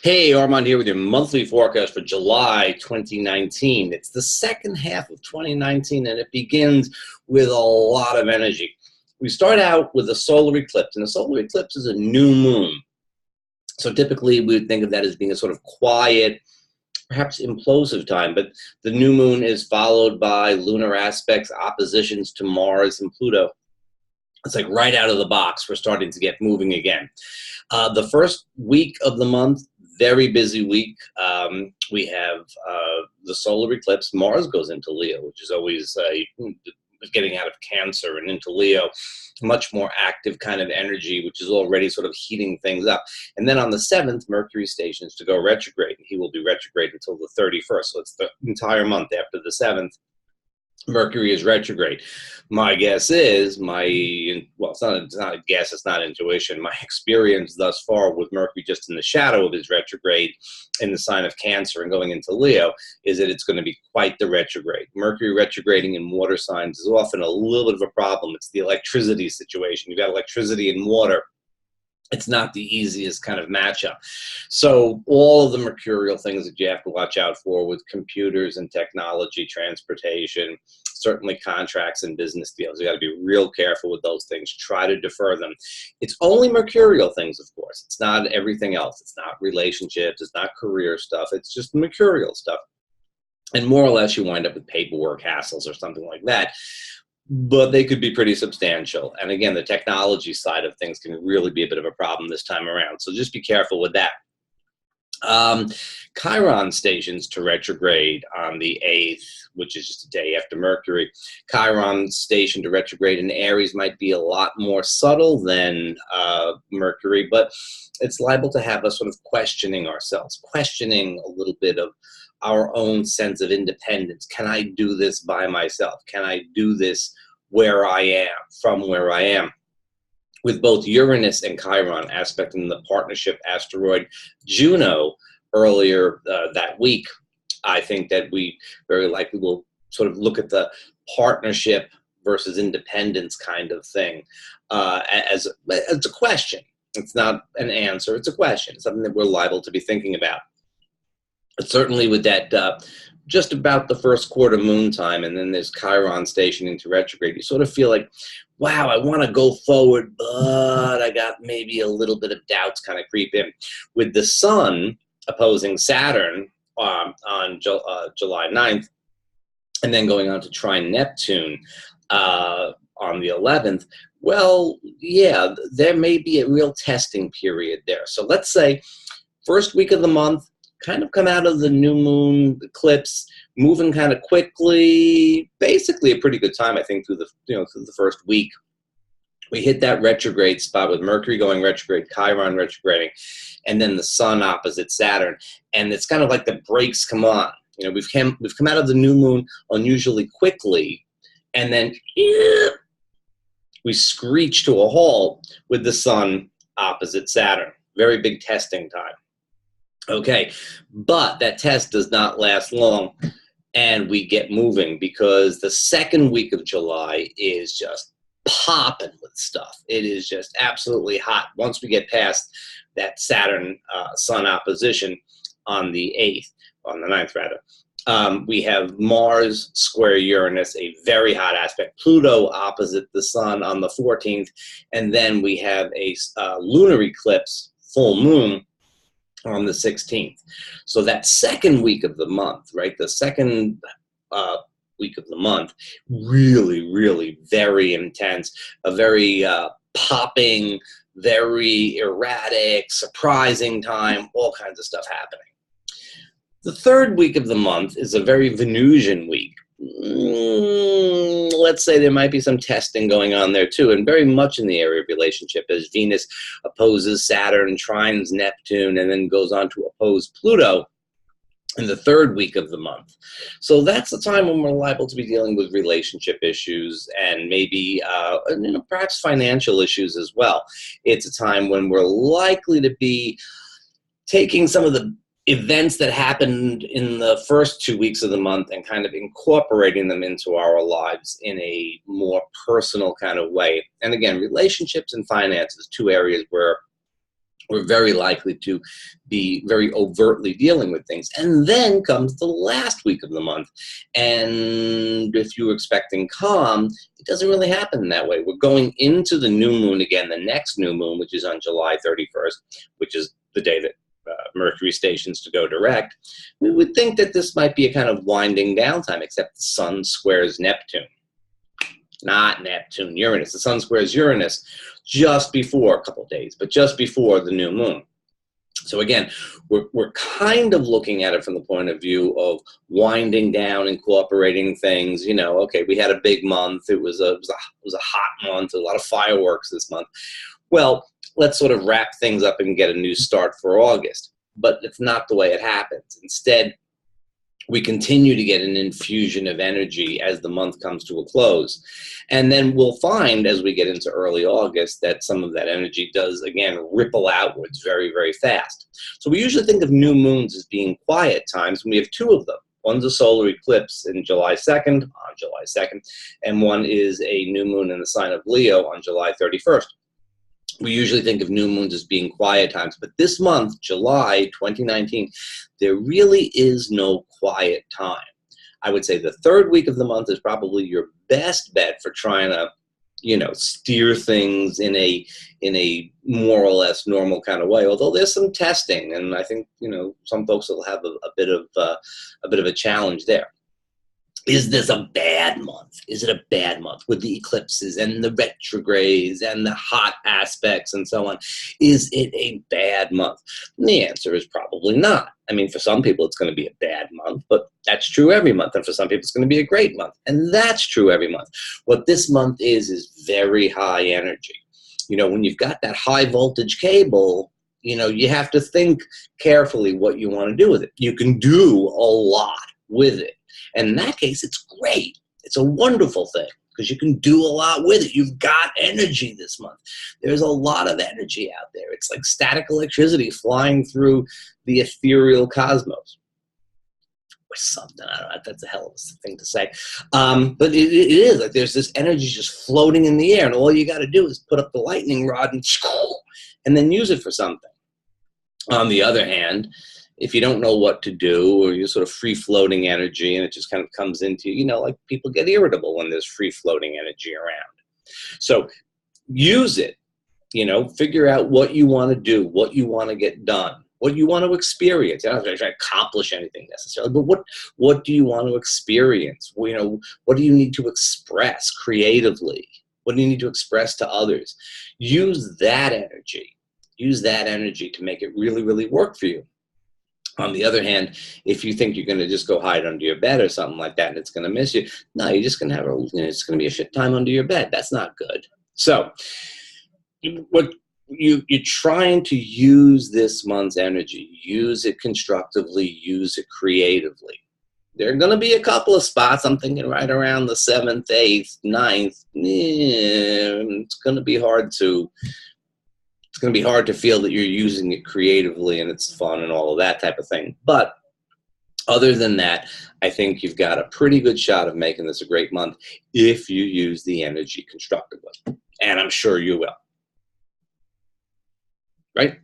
Hey, Armand here with your monthly forecast for July 2019. It's the second half of 2019 and it begins with a lot of energy. We start out with a solar eclipse, and a solar eclipse is a new moon. So typically we would think of that as being a sort of quiet, perhaps implosive time, but the new moon is followed by lunar aspects, oppositions to Mars and Pluto. It's like right out of the box, we're starting to get moving again. The first week of the month, very busy week. We have the solar eclipse. Mars goes into Leo, which is always getting out of Cancer and into Leo. Much more active kind of energy, which is already sort of heating things up. And then on the 7th, Mercury stations to go retrograde. He will be retrograde until the 31st. So it's the entire month after the 7th. Mercury is retrograde. My guess is well, it's not a guess, it's not intuition. My experience thus far with Mercury just in the shadow of his retrograde in the sign of Cancer and going into Leo is that it's going to be quite the retrograde. Mercury retrograding in water signs is often a little bit of a problem. It's the electricity situation. You've got electricity and water. It's not the easiest kind of matchup. So all of the mercurial things that you have to watch out for with computers and technology, transportation, certainly contracts and business deals. You got to be real careful with those things. Try to defer them. It's only mercurial things, of course. It's not everything else. It's not relationships. It's not career stuff. It's just mercurial stuff. And more or less you wind up with paperwork hassles or something like that. But they could be pretty substantial. And again, the technology side of things can really be a bit of a problem this time around. So just be careful with that. Chiron stations to retrograde on the 8th, which is just a day after Mercury. Chiron station to retrograde in Aries might be a lot more subtle than Mercury, but it's liable to have us sort of questioning ourselves, questioning a little bit of our own sense of independence. Can I do this by myself? Can I do this where I am, from where I am? With both Uranus and Chiron aspecting the partnership asteroid Juno earlier that week, I think that we very likely will sort of look at the partnership versus independence kind of thing as a question. It's not an answer, it's a question. It's something that we're liable to be thinking about. But certainly with that just about the first quarter moon time, and then there's Chiron stationing to retrograde, you sort of feel like, wow, I want to go forward, but I got maybe a little bit of doubts kind of creep in. With the sun opposing Saturn on July 9th, and then going on to trine Neptune on the 11th, well, yeah, there may be a real testing period there. So let's say first week of the month, kind of come out of the new moon eclipse, moving kind of quickly, basically a pretty good time, I think, through the first week. We hit that retrograde spot with Mercury going retrograde, Chiron retrograding, and then the sun opposite Saturn. And it's kind of like the brakes come on. You know, we've come out of the new moon unusually quickly, and then we screech to a halt with the sun opposite Saturn. Very big testing time. Okay, but that test does not last long, and we get moving because the second week of July is just popping with stuff. It is just absolutely hot once we get past that Saturn Sun opposition on the 8th, on the 9th rather. We have Mars square Uranus, a very hot aspect, Pluto opposite the Sun on the 14th, and then we have a lunar eclipse, full moon, on the 16th. So that second week of the month, right, the second week of the month, really, really very intense, a very popping, very erratic, surprising time, all kinds of stuff happening. The third week of the month is a very Venusian week. Let's say there might be some testing going on there too, and very much in the area of relationship as Venus opposes Saturn, trines Neptune, and then goes on to oppose Pluto in the third week of the month. So that's the time when we're liable to be dealing with relationship issues and maybe perhaps financial issues as well. It's a time when we're likely to be taking some of the events that happened in the first 2 weeks of the month and kind of incorporating them into our lives in a more personal kind of way. And again, relationships and finances, two areas where we're very likely to be very overtly dealing with things. And then comes the last week of the month. And if you were expecting calm, it doesn't really happen that way. We're going into the new moon again, the next new moon, which is on July 31st, which is the day that Mercury stations to go direct. We would think that this might be a kind of winding down time, except the sun squares Neptune. Not Neptune, Uranus. The sun squares Uranus just before, a couple of days, but just before the new moon. So again, we're kind of looking at it from the point of view of winding down, incorporating things. You know, okay, we had a big month. It was a hot month, a lot of fireworks this month. Well, let's sort of wrap things up and get a new start for August. But it's not the way it happens. Instead, we continue to get an infusion of energy as the month comes to a close. And then we'll find as we get into early August that some of that energy does, again, ripple outwards very, very fast. So we usually think of new moons as being quiet times, and we have two of them. One's a solar eclipse on July 2nd, and one is a new moon in the sign of Leo on July 31st. We usually think of new moons as being quiet times, but this month, July 2019, there really is no quiet time. I would say the third week of the month is probably your best bet for trying to, you know, steer things in a more or less normal kind of way. Although there's some testing, and I think, you know, some folks will have a bit of a challenge there. Is this a bad month? Is it a bad month with the eclipses and the retrogrades and the hot aspects and so on? Is it a bad month? And the answer is probably not. I mean, for some people, it's going to be a bad month, but that's true every month. And for some people, it's going to be a great month. And that's true every month. What this month is very high energy. You know, when you've got that high voltage cable, you know, you have to think carefully what you want to do with it. You can do a lot with it. And in that case, it's great. It's a wonderful thing because you can do a lot with it. You've got energy this month. There's a lot of energy out there. It's like static electricity flying through the ethereal cosmos. Or something. I don't know. That's a hell of a thing to say. But it is. Like there's this energy just floating in the air. And all you got to do is put up the lightning rod and then use it for something. On the other hand, if you don't know what to do, or you're sort of free-floating energy and it just kind of comes into, you know, like people get irritable when there's free-floating energy around. So use it, you know, figure out what you want to do, what you want to get done, what you want to experience. You don't have to accomplish anything necessarily, but what do you want to experience? You know, what do you need to express creatively? What do you need to express to others? Use that energy. Use that energy to make it really, really work for you. On the other hand, if you think you're going to just go hide under your bed or something like that and it's going to miss you, no, you're just going to have it's going to be a shit time under your bed. That's not good. So what you're trying to use this month's energy, use it constructively, use it creatively. There are going to be a couple of spots, I'm thinking right around the 7th, 8th, 9th. It's going to be hard to feel that you're using it creatively and it's fun and all of that type of thing. But other than that, I think you've got a pretty good shot of making this a great month if you use the energy constructively. And I'm sure you will. Right?